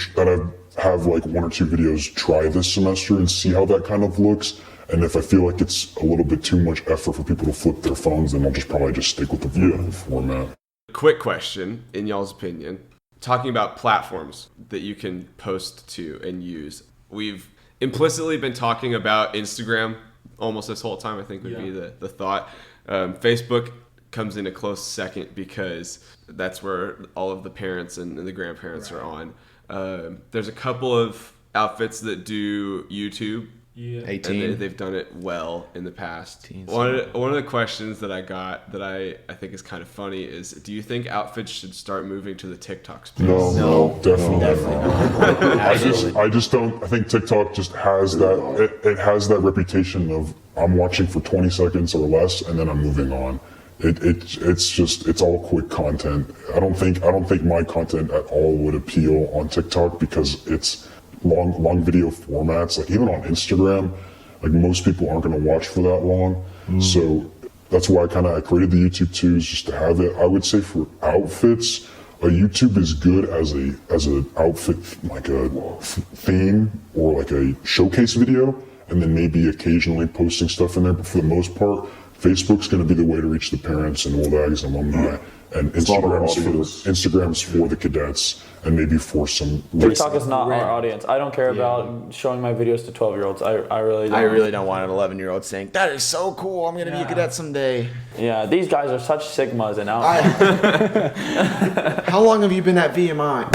Speaker 5: I have like 1 or 2 videos try this semester and see how that kind of looks. And if I feel like it's a little bit too much effort for people to flip their phones, then I'll probably just stick with the vertical format.
Speaker 1: Quick question, in y'all's opinion, talking about platforms that you can post to and use. We've implicitly been talking about Instagram almost this whole time, I think would be the thought. Facebook comes in a close second because that's where all of the parents and the grandparents are on. There's a couple of outfits that do YouTube.
Speaker 6: 18.
Speaker 1: And they've done it well in the past. One of the questions that I got that I think is kind of funny is, do you think outfits should start moving to the TikTok space?
Speaker 5: No, definitely not. I just don't. I think TikTok just has that. It has that reputation of I'm watching for 20 seconds or less, and then I'm moving on. It's all quick content. I don't think my content at all would appeal on TikTok because it's long video formats. Like even on Instagram, like most people aren't going to watch for that long. So that's why I created the YouTube too, is just to have it. I would say for outfits, a YouTube is good as an outfit, like a theme or like a showcase video, and then maybe occasionally posting stuff in there. But for the most part, Facebook's going to be the way to reach the parents and old ags and alumni. And Instagram's for the cadets, and maybe for some.
Speaker 2: TikTok is not our audience. I don't care about showing my videos to 12-year-olds. I really don't
Speaker 6: want an 11-year-old saying, that is so cool, I'm going to be a cadet someday.
Speaker 2: Yeah, these guys are such sigmas and out.
Speaker 6: How long have you been at VMI?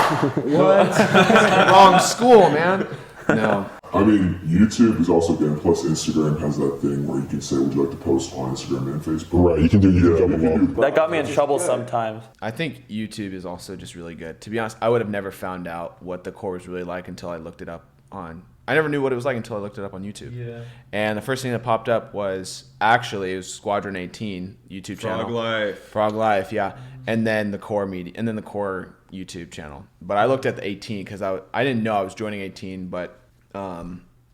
Speaker 6: What? Wrong school, man. No.
Speaker 5: I mean, YouTube is also good, plus Instagram has that thing where you can say, would you like to post on Instagram and Facebook? Right, you can double up.
Speaker 2: That got me in trouble sometimes.
Speaker 6: I think YouTube is also just really good. To be honest, I would have never found out what the core was really like until I looked it up on... I never knew what it was like until I looked it up on YouTube. Yeah. And the first thing that popped up was it was Squadron 18 YouTube channel. Frog Life, yeah. And then the core media, and then the core YouTube channel. But I looked at the 18 because I didn't know I was joining 18, but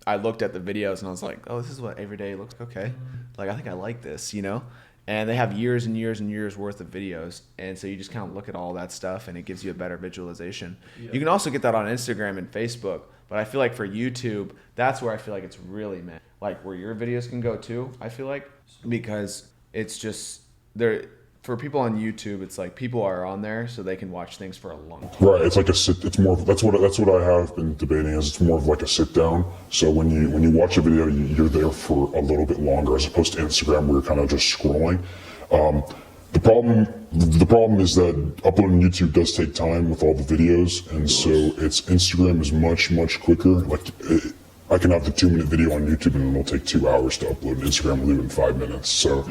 Speaker 6: I looked at the videos and I was like, oh, this is what every day looks like. Okay. Like, I think I like this, you know? and they have years and years and years worth of videos, and so you just kind of look at all that stuff and it gives you a better visualization. You can also get that on Instagram and Facebook, but I feel like for YouTube, that's where I feel like it's really meant, like where your videos can go too, I feel like, because it's just there. For people on YouTube, it's like people are on there so they can watch things for a long time.
Speaker 5: Right, it's like it's more that's what I have been debating, is it's more of like a sit down. So when you watch a video, you're there for a little bit longer, as opposed to Instagram where you're kind of just scrolling. The problem is that uploading YouTube does take time with all the videos, and so Instagram is much quicker. Like I can have the 2-minute video on YouTube and it'll take 2 hours to upload. Instagram will do it in 5 minutes. So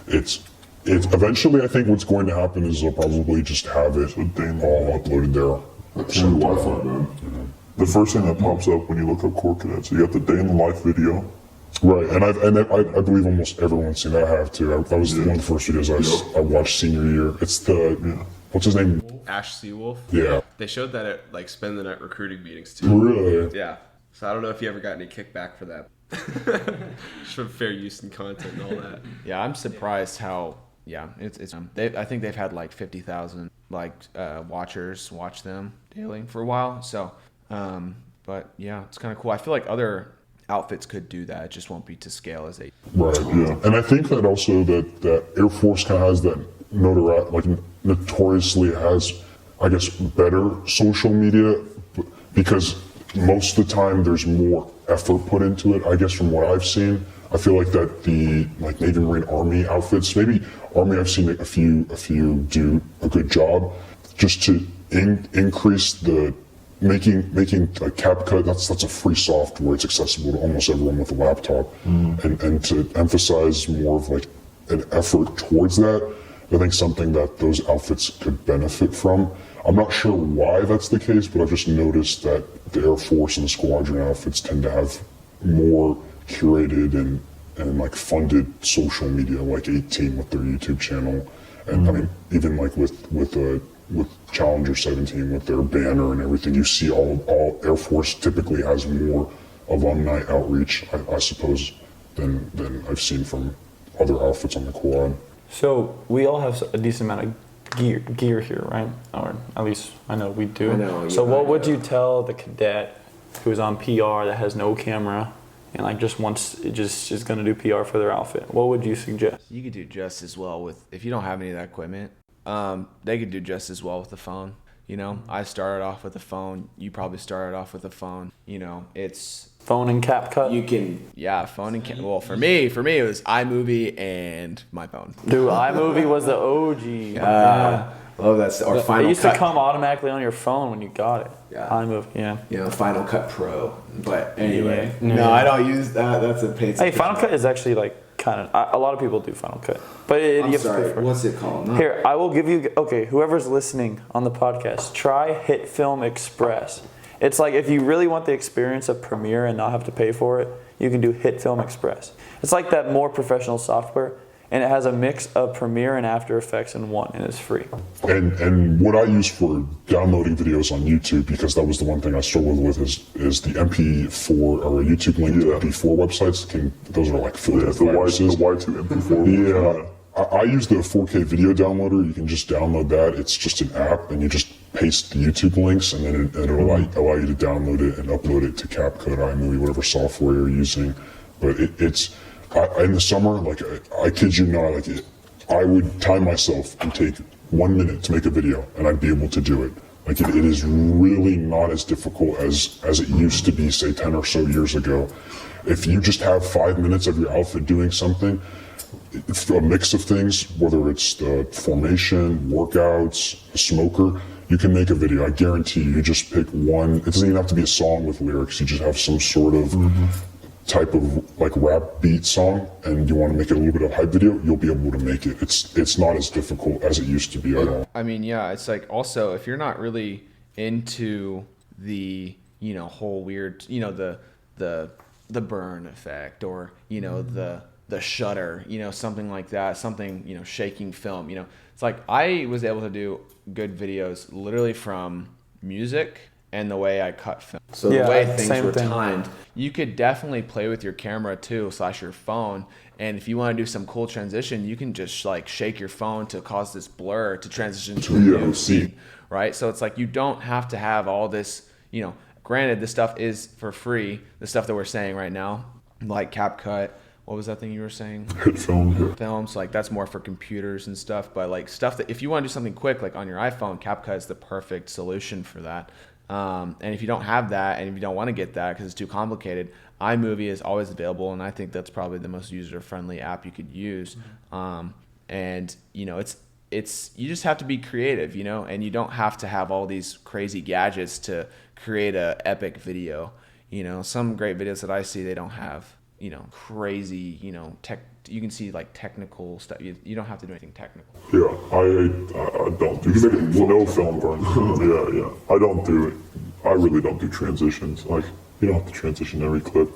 Speaker 5: it's eventually, I think what's going to happen is they'll probably just have it all uploaded there.
Speaker 7: That's Wi-Fi, man. The first thing that pops up when you look up core cadets, you got the day in the life video.
Speaker 5: Right, and I believe almost everyone's seen that. I have too. That was one of the first videos I watched senior year. It's what's his name?
Speaker 1: Ash Seawolf.
Speaker 5: Yeah.
Speaker 1: They showed that at like spend the night recruiting meetings too.
Speaker 5: Really?
Speaker 1: Yeah. So I don't know if you ever got any kickback for that. Just for fair use and content and all that.
Speaker 6: Yeah, I'm surprised how. Yeah, I think they've had like 50,000 watchers watch them daily for a while. So, but yeah, it's kind of cool. I feel like other outfits could do that. It just won't be to scale as they.
Speaker 5: Right. Yeah. And I think that also that Air Force kind of has that notoriety, like notoriously has, I guess, better social media, because most of the time there's more effort put into it. I guess from what I've seen, I feel like that the Navy, Marine, Army outfits, maybe Army, I've seen a few do a good job, just to increase the making a CapCut. That's a free software. It's accessible to almost everyone with a laptop, and to emphasize more of like an effort towards that. I think something that those outfits could benefit from. I'm not sure why that's the case, but I've just noticed that the Air Force and the squadron outfits tend to have more curated and like funded social media, like 18 with their YouTube channel, and I mean even like with Challenger 17 with their banner and everything. You see all Air Force typically has more alumni outreach, I suppose, than I've seen from other outfits on the quad.
Speaker 2: So we all have a decent amount of gear here, right? Or at least I know we do.
Speaker 4: I know,
Speaker 2: so
Speaker 4: yeah,
Speaker 2: what would you tell the cadet who's on PR that has no camera and like just is going to do PR for their outfit? What would you suggest?
Speaker 6: You could do just as well with, if you don't have any of that equipment, they could do just as well with the phone. You know, I started off with a phone. You probably started off with a phone. You know, it's
Speaker 2: Phone and CapCut?
Speaker 6: you can, yeah, phone and well, for me, it was iMovie and my phone.
Speaker 2: Dude, iMovie was the OG.
Speaker 4: Love that stuff. Or Final
Speaker 2: It used
Speaker 4: Cut.
Speaker 2: to come automatically on your phone when you got it.
Speaker 4: Yeah.
Speaker 2: iMovie, yeah.
Speaker 4: You know, Final Cut Pro. But anyway,
Speaker 2: Yeah.
Speaker 4: no, I don't use that. That's a paid.
Speaker 2: Hey, Final Cut is actually like kind of, a lot of people do Final Cut, but you
Speaker 4: I'm
Speaker 2: have to pay
Speaker 4: sorry.
Speaker 2: for it.
Speaker 4: What's it called? No.
Speaker 2: Here, I will give you, okay, whoever's listening on the podcast, try Hit Film Express. It's like if you really want the experience of Premiere and not have to pay for it, you can do Hit Film Express. It's like that more professional software, and it has a mix of Premiere and After Effects in one, and it's free.
Speaker 5: And what I use for downloading videos on YouTube, because that was the one thing I struggled with, is the MP4 or a YouTube link to MP4 websites. Those are like filled with viruses.
Speaker 7: The Y2 MP4.
Speaker 5: Yeah. I use the 4K video downloader. You can just download that. It's just an app, and you just paste the YouTube links, and then it'll allow you to download it and upload it to CapCut, iMovie, whatever software you're using. But it's in the summer, like I kid you not, like I would time myself and take 1 minute to make a video, and I'd be able to do it. Like it is really not as difficult as it used to be, say 10 or so years ago. If you just have 5 minutes of your outfit doing something, it's a mix of things, whether it's the formation, workouts, a smoker, you can make a video. I guarantee you just pick one. It doesn't even have to be a song with lyrics. You just have some sort of type of like rap beat song, and you want to make it a little bit of a hype video, you'll be able to make it. It's not as difficult as it used to be at all.
Speaker 6: I mean, yeah, it's like also if you're not really into the, you know, whole weird, you know, the burn effect, or, you know, the shutter, you know, something like that, something, you know, shaking film, you know, it's like I was able to do good videos literally from music and the way I cut film. So
Speaker 2: Yeah,
Speaker 6: the way things
Speaker 2: same
Speaker 6: were
Speaker 2: thing.
Speaker 6: timed, you could definitely play with your camera too, / your phone. And if you want to do some cool transition, you can just like shake your phone to cause this blur to transition to a new scene, right? So it's like you don't have to have all this, you know, granted this stuff is for free, the stuff that we're saying right now, like CapCut. What was that thing you were saying? Films, like that's more for computers and stuff, but like stuff that if you want to do something quick, like on your iPhone, CapCut is the perfect solution for that. And if you don't have that, and if you don't want to get that because it's too complicated, iMovie is always available, and I think that's probably the most user-friendly app you could use. And you know, it's you just have to be creative, you know, and you don't have to have all these crazy gadgets to create a epic video. You know, some great videos that I see, they don't have, you know, crazy, you know, you can see like technical stuff. You don't have to do anything technical.
Speaker 7: Yeah, I don't do no film burn. Yeah. I don't do it. I really don't do transitions. Like, you don't have to transition every clip.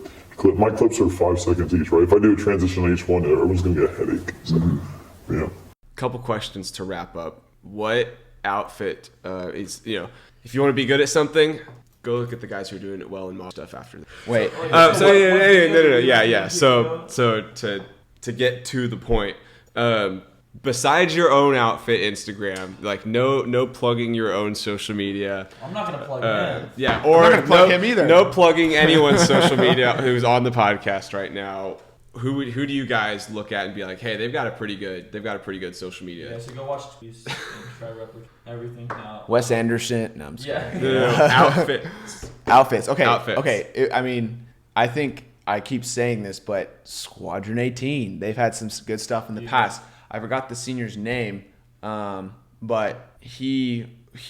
Speaker 7: My clips are 5 seconds each, right? If I do a transition on each one, everyone's gonna get a headache. So, yeah.
Speaker 1: Couple questions to wrap up. What outfit is, you know, if you want to be good at something, go look at the guys who are doing it well and mod stuff after that.
Speaker 6: Wait.
Speaker 1: No. So to get to the point, besides your own outfit Instagram, like no plugging your own social media.
Speaker 8: I'm not gonna plug him.
Speaker 1: Yeah, or
Speaker 6: I'm not gonna plug him either.
Speaker 1: No plugging anyone's social media who's on the podcast right now. Who do you guys look at and be like, hey, they've got a pretty good social media.
Speaker 8: Yeah, so go watch these and try to replicate everything now.
Speaker 6: Wes Anderson. No, I'm just kidding.
Speaker 1: Outfits.
Speaker 6: Okay.
Speaker 1: Outfits.
Speaker 6: Okay. I mean, I think I keep saying this, but Squadron 18, they've had some good stuff in the past. I forgot the senior's name, but he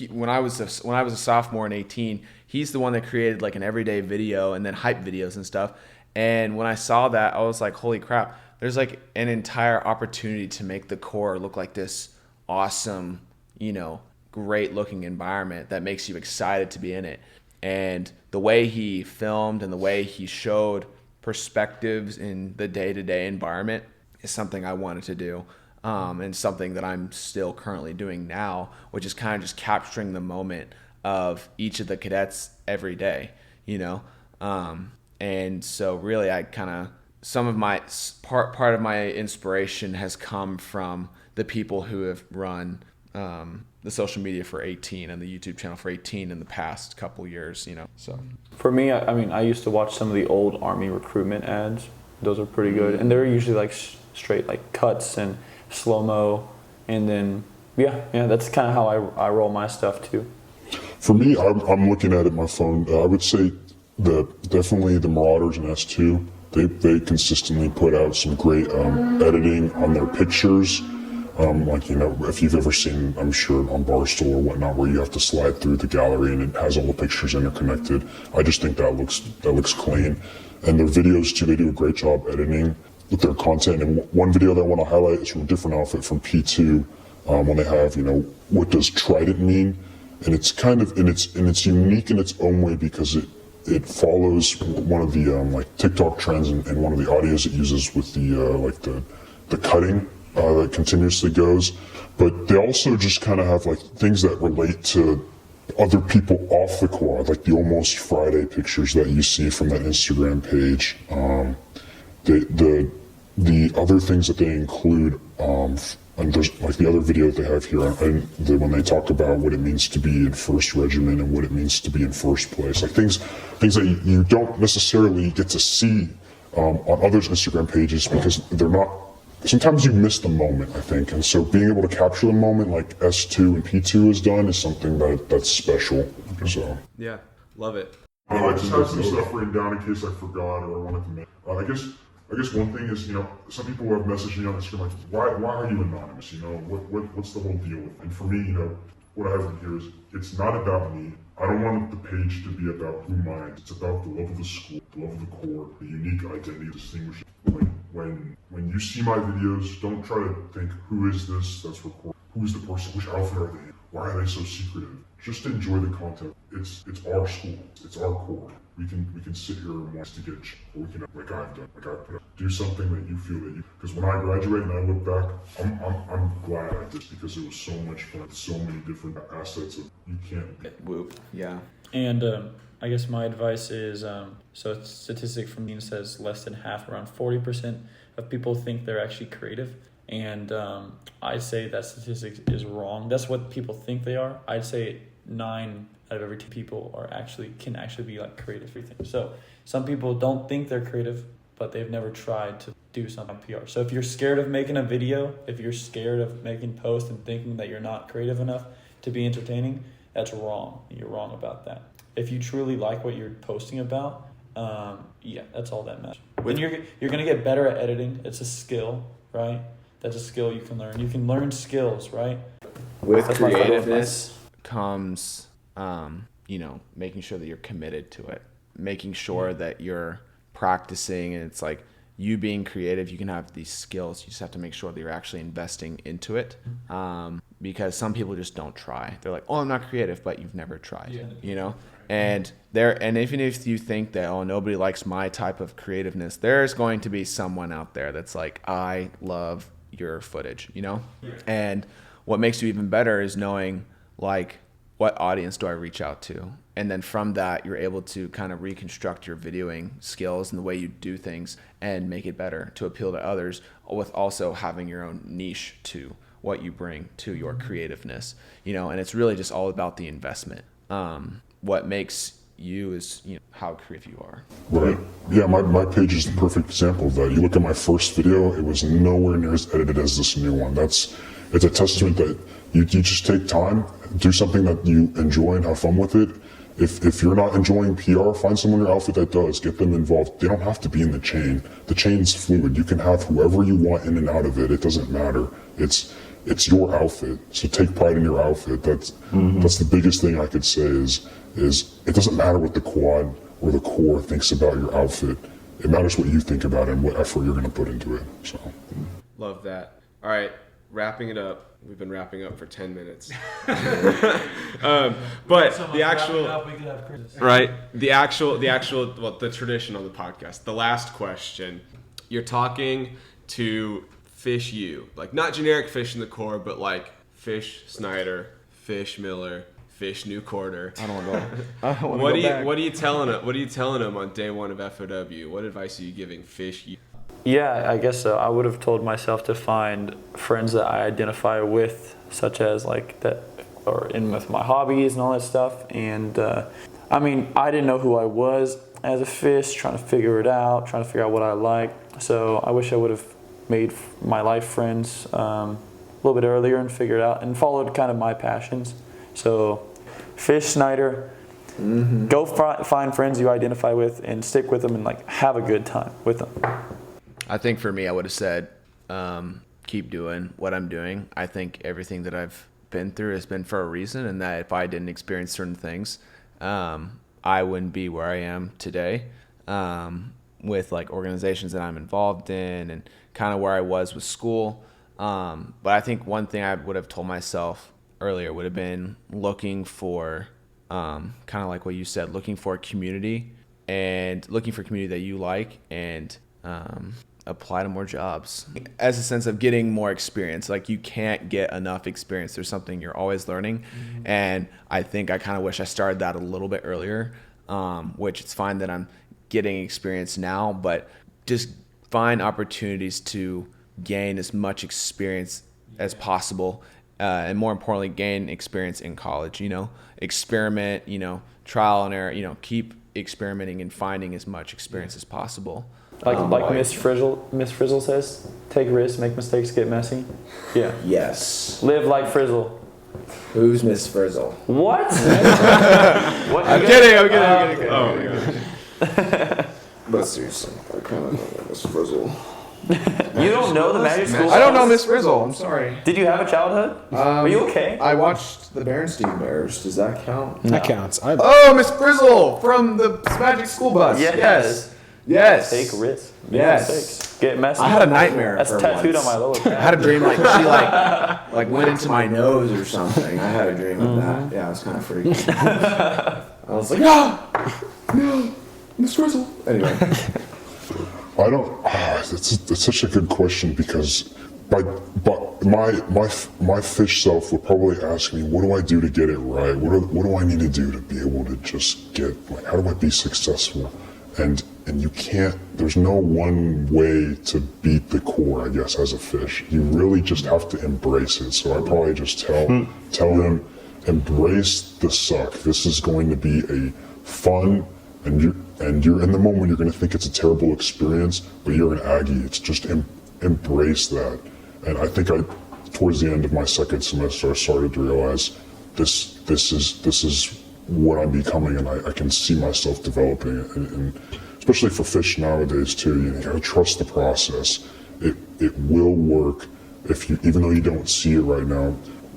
Speaker 6: when I was a sophomore in 18, he's the one that created like an everyday video and then hype videos and stuff. And when I saw that, I was like, holy crap, there's like an entire opportunity to make the core look like this awesome, you know, great looking environment that makes you excited to be in it. And the way he filmed and the way he showed perspectives in the day-to-day environment is something I wanted to do. And something that I'm still currently doing now, which is kind of just capturing the moment of each of the cadets every day, you know? And so really I kind of, some of my, part of my inspiration has come from the people who have run the social media for 18 and the YouTube channel for 18 in the past couple years, you know, so.
Speaker 2: For me, I mean, I used to watch some of the old Army recruitment ads. Those are pretty good. And they're usually like straight like cuts and slow-mo. And then, yeah, that's kind of how I roll my stuff too.
Speaker 5: For me, I'm looking at it on my phone. I would say definitely the Marauders and S2. They consistently put out some great editing on their pictures. Like, you know, if you've ever seen, I'm sure on Barstool or whatnot, where you have to slide through the gallery and it has all the pictures interconnected. I just think that looks clean. And their videos too, they do a great job editing with their content. And one video that I want to highlight is from a different outfit from P2, when they have, you know, what does Trident mean? And it's kind of, and it's unique in its own way because it follows one of the like TikTok trends and one of the audios it uses with the cutting that continuously goes. But they also just kind of have like things that relate to other people off the quad, like the Almost Friday pictures that you see from that Instagram page. The other things that they include, and there's like the other video that they have here, and when they talk about what it means to be in First Regiment and what it means to be in first place, like things that you don't necessarily get to see on others' Instagram pages because they're not. Sometimes you miss the moment, I think, and so being able to capture the moment like S2 and P2 has done is something that's special. So
Speaker 1: Yeah, love it.
Speaker 5: I just have some stuff written down in case I forgot or I wanted to make. I guess one thing is, you know, some people have messaged me on Instagram like, why are you anonymous? You know, what's the whole deal with it? And for me, you know, what I have in here is, it's not about me. I don't want the page to be about who mine. It's about the love of the school, the love of the Corps, the unique identity, distinguishing. When you see my videos, don't try to think, who is this that's recording? Who's the person? Which outfit are they in? Why are they so secretive? Just enjoy the content. It's our school. It's our Corps. we can sit here and watch to get, or we can, like I've done, like I've put up, do something that you feel that you, because when I graduate and I look back, I'm glad I did, because it was so much fun, so many different assets of, you can't.
Speaker 6: Whoop. Yeah.
Speaker 2: And I guess my advice is, so a statistic from Dean says less than half, around 40% of people think they're actually creative. And I'd say that statistic is wrong. That's what people think they are. I'd say 9 out of every 10 people can actually be like creative. So some people don't think they're creative, but they've never tried to do something PR. So if you're scared of making a video, if you're scared of making posts and thinking that you're not creative enough to be entertaining, that's wrong. You're wrong about that. If you truly like what you're posting about, that's all that matters. When you're gonna get better at editing, it's a skill, right? That's a skill you can learn. You can learn skills, right?
Speaker 6: With
Speaker 2: That's my final
Speaker 6: creativeness comes, making sure that you're committed to it, making sure that you're practicing, and it's like you being creative, you can have these skills. You just have to make sure that you're actually investing into it. Because some people just don't try. They're like, oh, I'm not creative, but you've never tried, And even if you think that, oh, nobody likes my type of creativeness, there's going to be someone out there that's like, I love your footage, And what makes you even better is knowing, like, what audience do I reach out to? And then from that, you're able to kind of reconstruct your videoing skills and the way you do things and make it better to appeal to others, with also having your own niche to what you bring to your creativeness, and it's really just all about the investment. What makes you is, how creative you are.
Speaker 5: Right. Yeah, my page is the perfect example of that. You look at my first video, it was nowhere near as edited as this new one. It's a testament that you just take time, do something that you enjoy and have fun with it. If you're not enjoying PR, find someone in your outfit that does. Get them involved. They don't have to be in the chain. The chain's fluid. You can have whoever you want in and out of it. It doesn't matter. It's your outfit. So take pride in your outfit. That's the biggest thing I could say is it doesn't matter what the quad or the core thinks about your outfit. It matters what you think about it and what effort you're going to put into it. So
Speaker 1: Love that. All right, wrapping it up. We've been wrapping up for 10 minutes. But the actual, right? The tradition on the podcast. The last question. You're talking to Fish U, like not generic Fish in the core, but like Fish Snyder, Fish Miller, Fish New Quarter.
Speaker 6: I don't want to go.
Speaker 1: What are you telling him? What are you telling him on day one of FOW? What advice are you giving Fish U?
Speaker 2: Yeah, I guess so. I would have told myself to find friends that I identify with, such as like that, or in with my hobbies and all that stuff. And I didn't know who I was as a fish, trying to figure it out, trying to figure out what I like. So I wish I would have made my life friends a little bit earlier and figured out and followed kind of my passions. So Fish Snyder, go find friends you identify with and stick with them and like have a good time with them.
Speaker 6: I think for me, I would have said, keep doing what I'm doing. I think everything that I've been through has been for a reason, and that if I didn't experience certain things, I wouldn't be where I am today, with like organizations that I'm involved in and kind of where I was with school. But I think one thing I would have told myself earlier would have been looking for, kind of like what you said, looking for a community that you like, and apply to more jobs as a sense of getting more experience. Like, you can't get enough experience. There's something you're always learning. And I think I kind of wish I started that a little bit earlier, which it's fine that I'm getting experience now, but just find opportunities to gain as much experience as possible. And more importantly, gain experience in college, experiment, trial and error, keep experimenting and finding as much experience as possible.
Speaker 2: Like Miss Frizzle says, take risks, make mistakes, get messy. Yeah.
Speaker 3: Yes.
Speaker 2: Live like Frizzle.
Speaker 3: Who's Miss Frizzle?
Speaker 2: What?
Speaker 1: I'm kidding. Oh my gosh.
Speaker 3: But seriously, I kind of know Miss Frizzle.
Speaker 2: You don't know the Magic School?
Speaker 6: I don't know Miss Frizzle. I'm sorry.
Speaker 2: Did you have a childhood? Were you okay?
Speaker 6: I watched the
Speaker 3: Berenstein Bears. Does that count?
Speaker 9: That counts.
Speaker 6: Oh, Miss Frizzle from the Magic School Bus. Yes.
Speaker 2: Take risks.
Speaker 6: Yes.
Speaker 2: Mistakes. Get messy.
Speaker 6: I had a nightmare.
Speaker 2: That's
Speaker 6: for
Speaker 2: tattooed
Speaker 6: once.
Speaker 2: on my lower back.
Speaker 6: I had a dream like she like went into my nose or something.
Speaker 3: I had a dream of that. Yeah, it was kind of freaky.
Speaker 6: I was like, no.
Speaker 3: Miss Frizzle. Anyway.
Speaker 5: I don't. It's such a good question because, my fish self would probably ask me, what do I do to get it right? What do I need to do to be able to just get, like, how do I be successful? And you can't. There's no one way to beat the core, I guess, as a fish. You really just have to embrace it. So I probably just tell them, embrace the suck. This is going to be a fun, and you're in the moment. You're going to think it's a terrible experience, but you're an Aggie. It's just embrace that. And I think towards the end of my second semester, I started to realize this is what I'm becoming, and I can see myself developing it. And especially for fish nowadays too, you gotta trust the process. It will work even though you don't see it right now.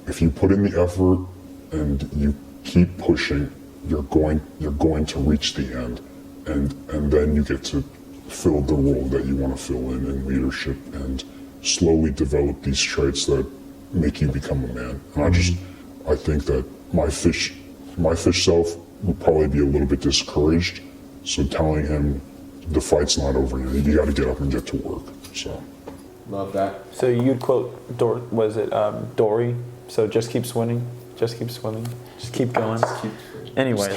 Speaker 5: If you put in the effort and you keep pushing, you're going to reach the end, and then you get to fill the role that you want to fill in leadership and slowly develop these traits that make you become a man. And I think that my fish self would probably be a little bit discouraged. So telling him the fight's not over yet, you got to get up and get to work. So
Speaker 4: Love that.
Speaker 2: So you'd quote Dory? So just keep swimming, just keep swimming, just keep going. Anyways,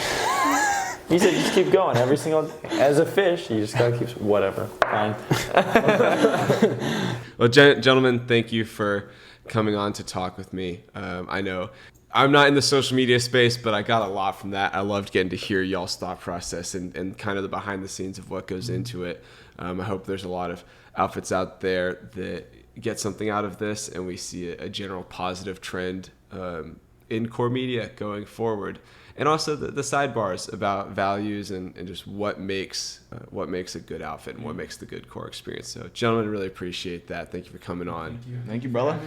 Speaker 2: he said just keep going every single day. As a fish, you just gotta keep whatever. Fine.
Speaker 1: Well, gentlemen, thank you for coming on to talk with me. I know I'm not in the social media space, but I got a lot from that. I loved getting to hear y'all's thought process and kind of the behind the scenes of what goes into it. I hope there's a lot of outfits out there that get something out of this, and we see a general positive trend in core media going forward. And also the sidebars about values and just what makes a good outfit and what makes the good core experience. So, gentlemen, really appreciate that. Thank you for coming on.
Speaker 6: Thank you, brother.